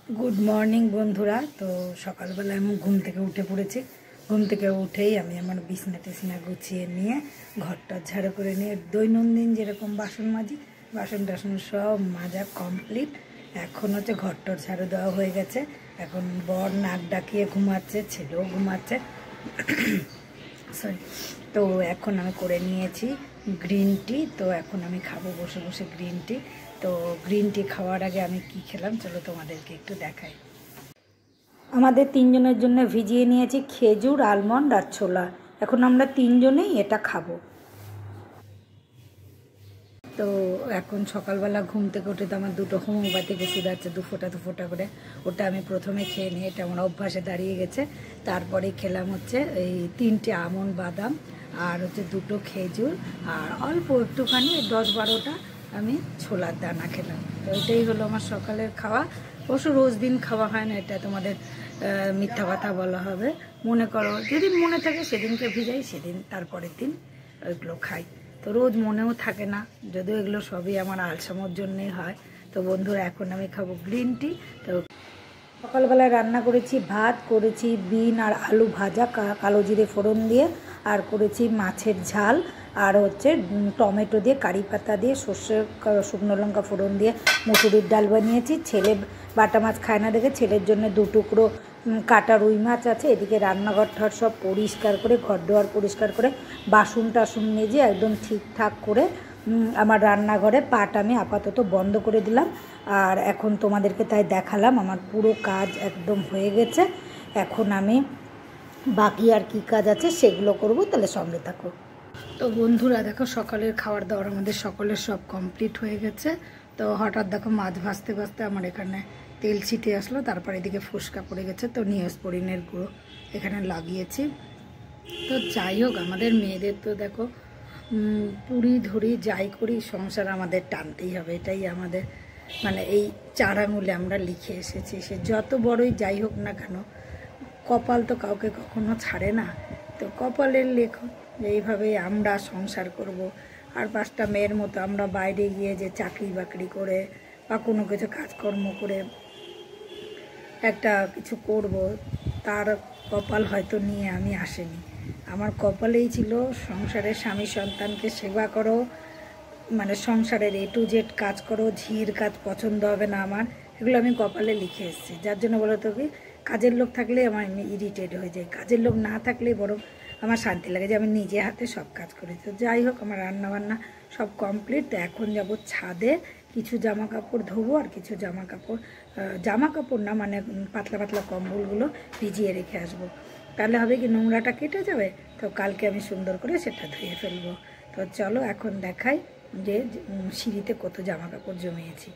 Good morning বন্ধুরা। তো সকালবেলা আমি ঘুম থেকে উঠে পড়েছি। ঘুম থেকে উঠেই আমি আমার বিছনা টিছনা গুছিয়ে নিয়ে ঘরটা ঝাড়ু করে নিয়ে দৈনন্দিন যেরকম বাসন মাজি, বাসন টাসন সব মাজা কমপ্লিট। এখন হচ্ছে ঘরটার ঝাড়ু দেওয়া হয়ে গেছে। এখন বর নাক ডাকিয়ে ঘুমাচ্ছে, ছেলেও ঘুমাচ্ছে। সরি। তো এখন আমি করে নিয়েছি গ্রিন টি। তো এখন আমি খাবো বসে বসে গ্রিন টি। তো গ্রিন টি খাওয়ার আগে আমি কি খেলাম চলো তোমাদেরকে একটু দেখাই। আমাদের তিনজনের জন্য ভিজিয়ে নিয়েছি খেজুর, আলমন্ড আর ছোলা। এখন আমরা তিনজনেই এটা খাবো। তো এখন সকালবেলা ঘুম থেকে উঠে তো আমার দুটো হোমিওপ্যাথিক ওষুধ আছে, দু ফোঁটা করে। ওটা আমি প্রথমে খেয়ে নিই, এটা আমার অভ্যাসে দাঁড়িয়ে গেছে। তারপরে খেলাম হচ্ছে এই 3টে আমন্ড বাদাম আর হচ্ছে 2টো খেজুর আর অল্প একটুখানি 10-12টা আমি ছোলার দানা খেলাম। তো এটাই হলো আমার সকালের খাওয়া। অবশ্য রোজ দিন খাওয়া হয় না, এটা তোমাদের মিথ্যা কথা বলা হবে। মনে করো যেদিন মনে থাকে সেদিনকে ভিজাই, সেদিন তারপরের দিন ওইগুলো খাই। তো রোজ মনেও থাকে না, যদিও এগুলো সবই আমার আলসামোর জন্যই হয়। তো বন্ধুরা এখন আমি খাবো গ্রিন টি। তো সকালবেলায় রান্না করেছি, ভাত করেছি বিন আর আলু ভাজা কালো জিরে ফোড়ন দিয়ে, আর করেছি মাছের ঝাল, আর হচ্ছে টমেটো দিয়ে কারি পাতা দিয়ে সর্ষে শুকনো লঙ্কা ফোড়ন দিয়ে মুসুরির ডাল বানিয়েছি। ছেলে বাটা মাছ খায় না দেখে ছেলের জন্য 2 টুকরো কাটা রুই মাছ আছে। এদিকে রান্নাঘর ঠার সব পরিষ্কার করে, ঘর দুয়ার পরিষ্কার করে, বাসন টাসন মেজে একদম ঠিকঠাক করে আমার রান্নাঘরে পাট আমি আপাতত বন্ধ করে দিলাম। আর এখন তোমাদেরকে তাই দেখালাম আমার পুরো কাজ একদম হয়ে গেছে। এখন আমি বাকি আর কি কাজ আছে সেগুলো করব, তাহলে সঙ্গে থাকো। তো বন্ধুরা দেখো, সকালের খাবার দাবার আমাদের সকলের সব কমপ্লিট হয়ে গেছে। তো হঠাৎ দেখো মাছ ভাজতে ভাজতে আমার এখানে তেল ছিটে আসলো, তারপর এদিকে ফুসকা পড়ে গেছে। তো নিউজপরিনের গুঁড়ো এখানে লাগিয়েছি। তো যাই হোক, আমাদের মেয়েদের তো দেখো পুরি ধরি যাই করি সংসার আমাদের টানতেই হবে, এটাই আমাদের মানে এই 4 আঙুলে আমরা লিখে এসেছি। সে যত বড়ই যাই হোক না কেন, কপাল তো কাউকে কখনো ছাড়ে না। তো কপালের লেখন এইভাবেই আমরা সংসার করব। আর 5টা মেয়ের মতো আমরা বাইরে গিয়ে যে চাকরি বাকরি করে বা কোনো কিছু কাজকর্ম করে একটা কিছু করব, তার কপাল হয়তো নিয়ে আমি আসিনি। আমার কপালেই ছিল সংসারের স্বামী সন্তানকে সেবা করো, মানে সংসারের A to Z কাজ করো। ঝির কাজ পছন্দ হবে না আমার, এগুলো আমি কপালে লিখে এসেছি। যার জন্য বলো তো কি, কাজের লোক থাকলে আমি ইরিটেট হয়ে যাই, কাজের লোক না থাকলে বরং আমার শান্তি লাগে যে আমি নিজে হাতে সব কাজ করি। তো যাই হোক, আমার রান্নাবান্না সব কমপ্লিট। তো এখন যাব ছাদে, কিছু জামা কাপড় ধোবো আর কিছু জামা কাপড় না মানে পাতলা পাতলা কম্বলগুলো ভিজিয়ে রেখে আসবো। তাহলে হবে কি, নোংরাটা কেটে যাবে। তো কালকে আমি সুন্দর করে সেটা ধুয়ে ফেলবো। তো চলো এখন দেখাই যে সিঁড়িতে কত জামা কাপড় জমিয়েছি।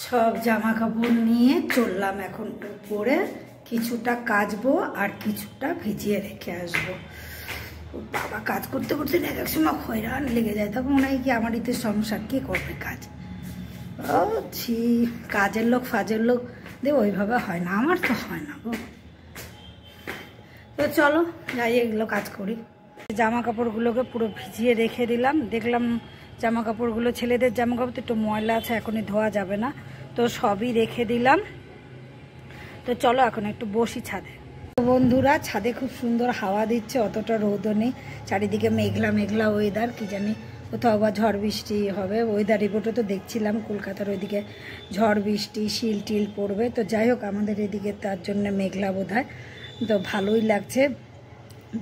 সব জামা কাপড় নিয়ে চললাম এখন উপরে, কিছুটা কাচবো আর কিছুটা ভিজিয়ে রেখে আসবো। বাবা, কাজ করতে করতে এক এক সময় হয়রান লেগে যায়, তখন মনে হয় কি আমার এতে সংসার কে করবে কাজ। ও ছি, কাজের লোক ফাজের লোক দে ওইভাবে হয় না, আমার তো হয় না গো। তো চলো যাই, এগুলো কাজ করি। জামা কাপড়গুলোকে পুরো ভিজিয়ে রেখে দিলাম। দেখলাম জামা কাপড়গুলো, ছেলেদের জামা কাপড় তো একটু ময়লা আছে, এখনই ধোয়া যাবে না। তো সবই রেখে দিলাম। তো চলো এখন একটু বসি ছাদে। বন্ধুরা, ছাদে খুব সুন্দর হাওয়া দিচ্ছে, অতটা রোদও নেই, চারিদিকে মেঘলা মেঘলা ওয়েদার। কি জানি কোথাও আবার ঝড় বৃষ্টি হবে। ওয়েদার রিপোর্টে তো দেখছিলাম কলকাতার ওইদিকে ঝড় বৃষ্টি শিল টিল পড়বে। তো যাই হোক, আমাদের এদিকে তার জন্য মেঘলা বোধ হয়। তো ভালোই লাগছে।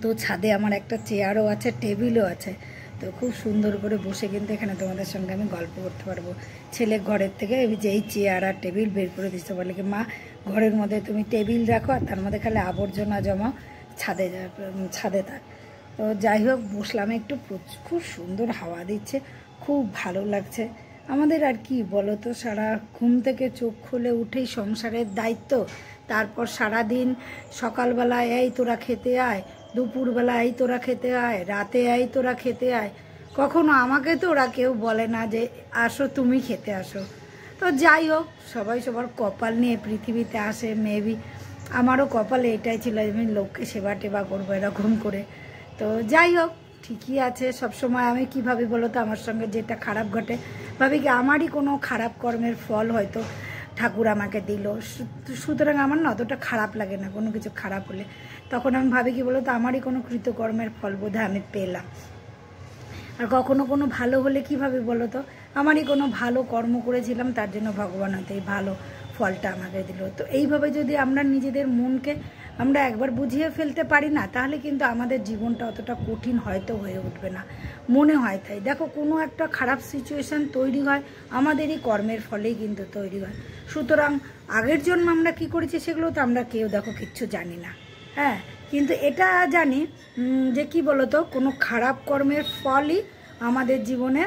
তো ছাদে আমার একটা চেয়ারও আছে, টেবিলও আছে। তো খুব সুন্দর করে বসে কিন্তু এখানে তোমাদের সঙ্গে আমি গল্প করতে পারবো। ছেলে ঘরের থেকে যেই চেয়ার আর টেবিল বের করে দিতে বলে কি, মা ঘরের মধ্যে তুমি টেবিল রাখো আর তার মধ্যে খালি আবর্জনা জমা ছাদে থাক। তো যাই হোক, বসলাম একটু, খুব সুন্দর হাওয়া দিচ্ছে, খুব ভালো লাগছে। আমাদের আর কি বলো তো, সারা ঘুম থেকে চোখ খুলে উঠেই সংসারের দায়িত্ব। তারপর সারাদিন সকালবেলা এই তোরা খেতে আয়, দুপুরবেলা এই তোরা খেতে আয়, রাতে এই তোরা খেতে আয়। কখনো আমাকে তো ওরা কেউ বলে না যে আসো তুমি খেতে আসো। তো যাই হোক, সবাই সবার কপাল নিয়ে পৃথিবীতে আসে। মেবি আমারও কপালে এটাই ছিল, আমি লোককে সেবা টেবা করবো এরকম করে। তো যাই হোক, ঠিকই আছে। সবসময় আমি কী ভাবি বলো তো, আমার সঙ্গে যেটা খারাপ ঘটে ভাবি কি আমারই কোনো খারাপ কর্মের ফল হয়তো ঠাকুর আমাকে দিল, সুতরাং আমার না অতটা খারাপ লাগে না কোনো কিছু খারাপ হলে। তখন আমি ভাবি কি বলো তো, আমারই কোনো কৃতকর্মের ফল বোধহয় আমি পেলাম। আর কখনো কোনো ভালো হলে কীভাবে বলো তো, আমারই কোনো ভালো কর্ম করেছিলাম, তার জন্য ভগবান হয়তো এই ভালো ফলটা আমাকে দিল। তো এইভাবে যদি আমরা নিজেদের মনকে আমরা একবার বুঝিয়ে ফেলতে পারি না, তাহলে কিন্তু আমাদের জীবনটা অতটা কঠিন হয়তো হয়ে উঠবে না, মনে হয় তাই। দেখো, কোনো একটা খারাপ সিচুয়েশান তৈরি হয় আমাদেরই কর্মের ফলেই কিন্তু তৈরি হয়। সুতরাং আগের জন্য আমরা কি করেছি সেগুলো তো আমরা কেউ দেখো কিচ্ছু জানি না, হ্যাঁ, কিন্তু এটা জানি যে কি বলতো, কোনো খারাপ কর্মের ফলই আমাদের জীবনে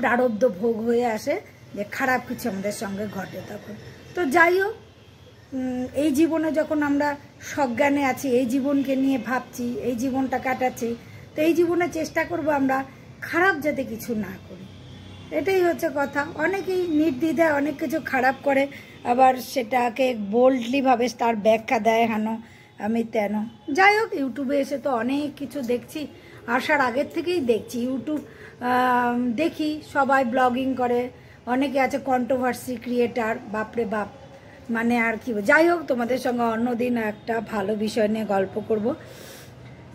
প্রারব্ধ ভোগ হয়ে আসে, যে খারাপ কিছু আমাদের সঙ্গে ঘটে তখন। তো যাই হোক, এই জীবনে যখন আমরা সজ্ঞানে আছি, এই জীবনকে নিয়ে ভাবছি, এই জীবনটা কাটাচ্ছি, তো এই জীবনে চেষ্টা করব আমরা খারাপ যাতে কিছু না করি, এটাই হচ্ছে কথা। অনেকেই নির্দ্বিধায় অনেক কিছু খারাপ করে, আবার সেটাকে বোল্ডলিভাবে তার ব্যাখ্যা দেয় হেন আমি তেন। যাই হোক, ইউটিউবে এসে তো অনেক কিছু দেখছি, আসার আগের থেকেই দেখছি ইউটিউব দেখি, সবাই ব্লগিং করে, অনেকে আছে কন্ট্রোভার্সি ক্রিয়েটার, বাপরে বাপ, মানে আর কি। যাই হোক, তোমাদের সঙ্গে অন্যদিন একটা ভালো বিষয় নিয়ে গল্প করব।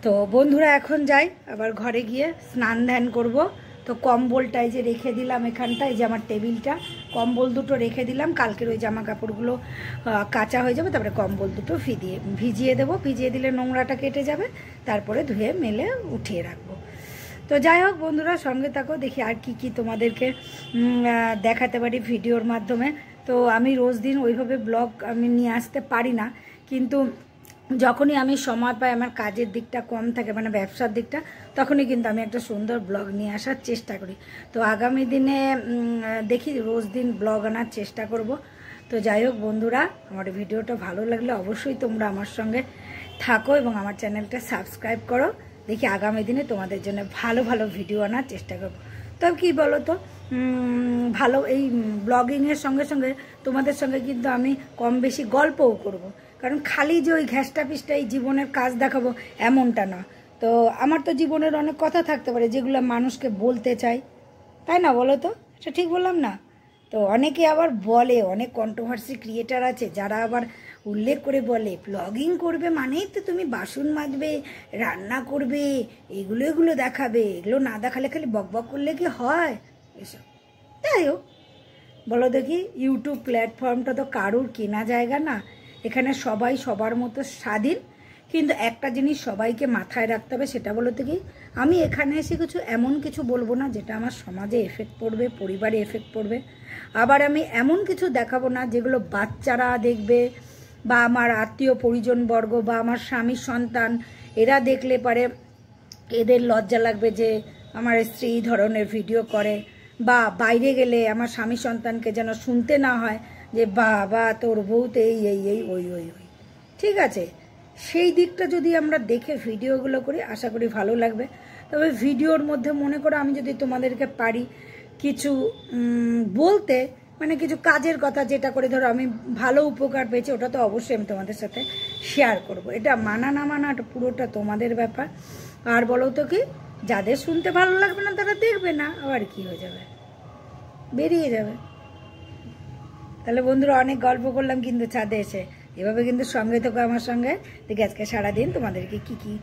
তো বন্ধুরা, এখন যাই, আবার ঘরে গিয়ে স্নান ধ্যান করব। তো কম্বলটাই যে রেখে দিলাম এখানটায়, যে আমার টেবিলটা, কম্বল দুটো রেখে দিলাম, কালকের ওই জামা কাপড়গুলো কাঁচা হয়ে যাবে, তারপরে কম্বল দুটো ভিজিয়ে দেবো, ভিজিয়ে দিলে নোংরাটা কেটে যাবে, তারপরে ধুয়ে মেলে উঠিয়ে রাখবো। তো যাই হোক বন্ধুরা, সঙ্গে থাকো, দেখি আর কি তোমাদেরকে দেখাতে পারি ভিডিওর মাধ্যমে। তো আমি রোজ দিন ওইভাবে ব্লগ আমি নিয়ে আসতে পারি না, কিন্তু যখনই আমি সময় পাই, আমার কাজের দিকটা কম থাকে, মানে ব্যবসার দিকটা, তখনই কিন্তু আমি একটা সুন্দর ব্লগ নিয়ে আসার চেষ্টা করি। তো আগামী দিনে দেখি রোজ দিন ব্লগ আনার চেষ্টা করব। তো যাই হোক বন্ধুরা, আমার ভিডিওটা ভালো লাগলে অবশ্যই তোমরা আমার সঙ্গে থাকো এবং আমার চ্যানেলটা সাবস্ক্রাইব করো। দেখি আগামী দিনে তোমাদের জন্য ভালো ভালো ভিডিও আনার চেষ্টা করবো। তবে কী বলো তো, ভালো এই ব্লগিংয়ের সঙ্গে সঙ্গে তোমাদের সঙ্গে কিন্তু আমি কম বেশি গল্পও করব, কারণ খালি যে ওই ঘ্যাসটা পিসটা এই জীবনের কাজ দেখাবো এমনটা না। তো আমার তো জীবনের অনেক কথা থাকতে পারে যেগুলো মানুষকে বলতে চাই, তাই না বলো তো? এটা ঠিক বললাম না? তো অনেকে আবার বলে, অনেক কন্ট্রোভার্সি ক্রিয়েটার আছে যারা আবার উল্লেখ করে বলে, ব্লগিং করবে মানেই তো তুমি বাসন মাজবে, রান্না করবে, এগুলো দেখাবে, এগুলো না দেখালে খালি বকবক করলে কি হয় এসব। তাই হোক, বলো দেখি, ইউটিউব প্ল্যাটফর্মটা তো কারুর কেনা জায়গা না, এখানে সবাই সবার মতো স্বাধীন। কিন্তু একটা জিনিস সবাইকে মাথায় রাখতে হবে, সেটা বলো তো কি, আমি এখানে এসে এমন কিছু বলবো না যেটা আমার সমাজে এফেক্ট পড়বে, পরিবারে এফেক্ট পড়বে। আবার আমি এমন কিছু দেখাবো না যেগুলো বাচ্চারা দেখবে, বা আমার আত্মীয় পরিজনবর্গ, বা আমার স্বামীর সন্তান, এরা দেখলে পারে এদের লজ্জা লাগবে যে আমার স্ত্রী এই ধরনের ভিডিও করে, বা বাইরে গেলে আমার স্বামী সন্তানকে যেন শুনতে না হয় যে বাবা তোর বউতে এই ওই। ঠিক আছে, সেই দিকটা যদি আমরা দেখে ভিডিওগুলো করি, আশা করি ভালো লাগবে। তবে ভিডিওর মধ্যে মনে করো আমি যদি তোমাদেরকে পারি কিছু বলতে, মানে কিছু কাজের কথা, যেটা করে ধরো আমি ভালো উপকার পেয়েছি, ওটা তো অবশ্যই আমি তোমাদের সাথে শেয়ার করব। এটা মানা না মানা পুরোটা তোমাদের ব্যাপার। আর বলো তো কি, যাদের শুনতে ভালো লাগবে না তারা দেখবে না, আবার কি হয়ে যাবে, বেরিয়ে যাবে। তাহলে বন্ধুরা, অনেক গল্প করলাম কিন্তু ছাদে এসে, এভাবে কিন্তু সঙ্গে থেকো আমার সঙ্গে। দেখি আজকে সারাদিন তোমাদেরকে কি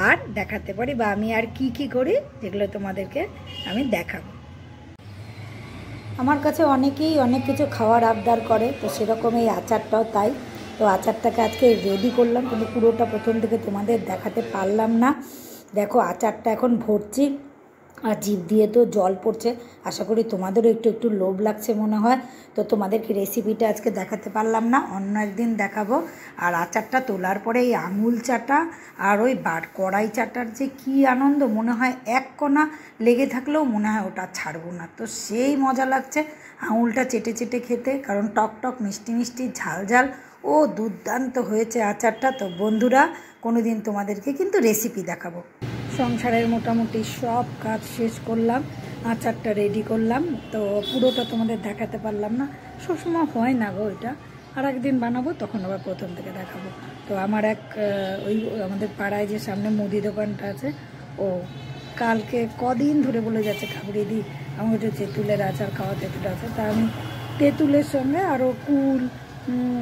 আর দেখাতে পারি, বা আমি আর কি করি, যেগুলো তোমাদেরকে আমি দেখাবো। আমার কাছে অনেকেই অনেক কিছু খাওয়ার আবদার করে, তো সেরকম এই আচারটাও তাই। তো আচারটাকে আজকে রেডি করলাম, কিন্তু পুরোটা প্রথম থেকে তোমাদের দেখাতে পারলাম না। দেখো আচারটা এখন ভরছি, আর জিভ দিয়ে তো জল পড়ছে। আশা করি তোমাদেরও একটু লোভ লাগছে মনে হয়। তো তোমাদেরকে রেসিপিটা আজকে দেখাতে পারলাম না, অন্য একদিন দেখাবো। আর আচারটা তোলার পরে এই আঙুল চাটা আর ওই কড়াই চাটার যে কী আনন্দ, মনে হয় এক কোনা লেগে থাকলেও মনে হয় ওটা ছাড়বো না। তো সেই মজা লাগছে আঙুলটা চেটে চেটে খেতে, কারণ টক মিষ্টি ঝাল ও দুর্দান্ত হয়েছে আচারটা। তো বন্ধুরা, কোনো দিন তোমাদেরকে কিন্তু রেসিপি দেখাবো। সংসারের মোটামুটি সব কাজ শেষ করলাম, আচারটা রেডি করলাম। তো পুরোটা তোমাদের দেখাতে পারলাম না, সবসময় হয় না গো এটা। আর একদিন বানাবো, তখন আবার প্রথম থেকে দেখাবো। তো আমার ওই আমাদের পাড়ায় যে সামনে মুদি দোকানটা আছে, ও কালকে কদিন ধরে বলে যাচ্ছে কাকুরি দি আমার একটু তেঁতুলের আচার খাওয়া, তেঁতুল আচার। তা আমি তেঁতুলের সঙ্গে আরও কুল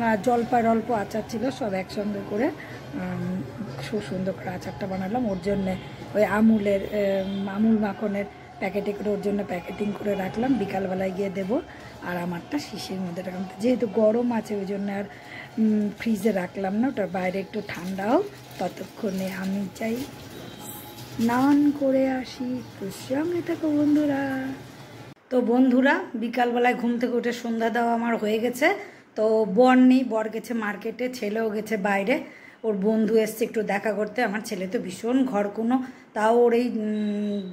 আর জলপাইয়ের অল্প আচার ছিল, সব একসঙ্গে করে খুব সুন্দর করে আচারটা বানালাম। ওর জন্যে ওই আমুল মাখনের প্যাকেটে করে ওর জন্য প্যাকেটিং করে রাখলাম, বিকালবেলায় গিয়ে দেবো। আর আমারটা শিশির মধ্যে রাখলাম, যেহেতু গরম আছে ওই জন্য আর ফ্রিজে রাখলাম না, ওটা বাইরে একটু ঠান্ডা হোক, ততক্ষণে আমি চাই স্নান করে আসি। তো সঙ্গে থাকো বন্ধুরা। তো বন্ধুরা, বিকালবেলায় ঘুম থেকে উঠে সন্ধ্যা দেওয়া আমার হয়ে গেছে। তো বর নেই, বর গেছে মার্কেটে, ছেলেও গেছে বাইরে, ওর বন্ধু এসছে একটু দেখা করতে। আমার ছেলে তো ভীষণ ঘরকুনো, তাও ওর এই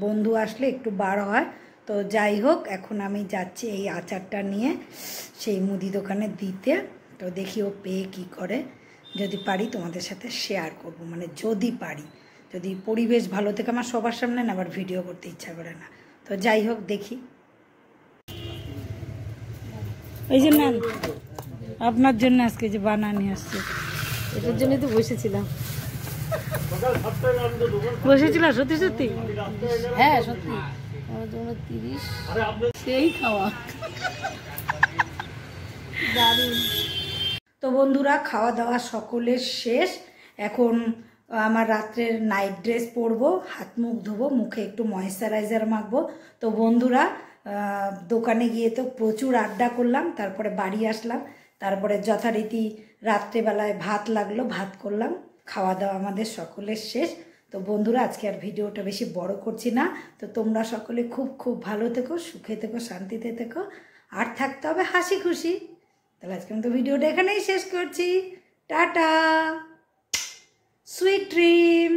বন্ধু আসলে একটু বার হয়। তো যাই হোক, এখন আমি যাচ্ছি এই আচারটা নিয়ে সেই মুদি দোকানে দিতে। তো দেখি ও পেয়ে কী করে, যদি পারি তোমাদের সাথে শেয়ার করব, মানে যদি পারি, যদি পরিবেশ ভালো থেকে আমার সবার সামনে না আবার ভিডিও করতে ইচ্ছা করে না। তো যাই হোক দেখি। এই যে নেন, আপনার জন্য আজকে যে বানানি আসছে, এটার জন্যই তো বসেছিলাম। বসেছিল সত্যি সত্যি? হ্যাঁ সত্যি, আমার জন্য 30 সেই খাওয়া দারুণ। তো বন্ধুরা, খাওয়া দাওয়া সকলের শেষ। এখন আমার রাত্রের নাইট ড্রেস পরবো, হাত মুখ ধোবো, মুখে একটু ময়েশ্চারাইজার মাখবো। তো বন্ধুরা, দোকানে গিয়ে তো প্রচুর আড্ডা করলাম, তারপরে বাড়ি আসলাম, তারপরে যথারীতি রাত্রেবেলায় ভাত লাগলো, ভাত করলাম। খাওয়া দাওয়া আমাদের সকলের শেষ। তো বন্ধুরা, আজকে আর ভিডিওটা বেশি বড় করছি না। তো তোমরা সকলে খুব খুব ভালো থেকো, সুখে থেকো, শান্তিতে থেকো, আর থাকতে হবে হাসি খুশি। তাহলে আজকে আমি তো ভিডিওটা এখানেই শেষ করছি। Tata, sweet dream.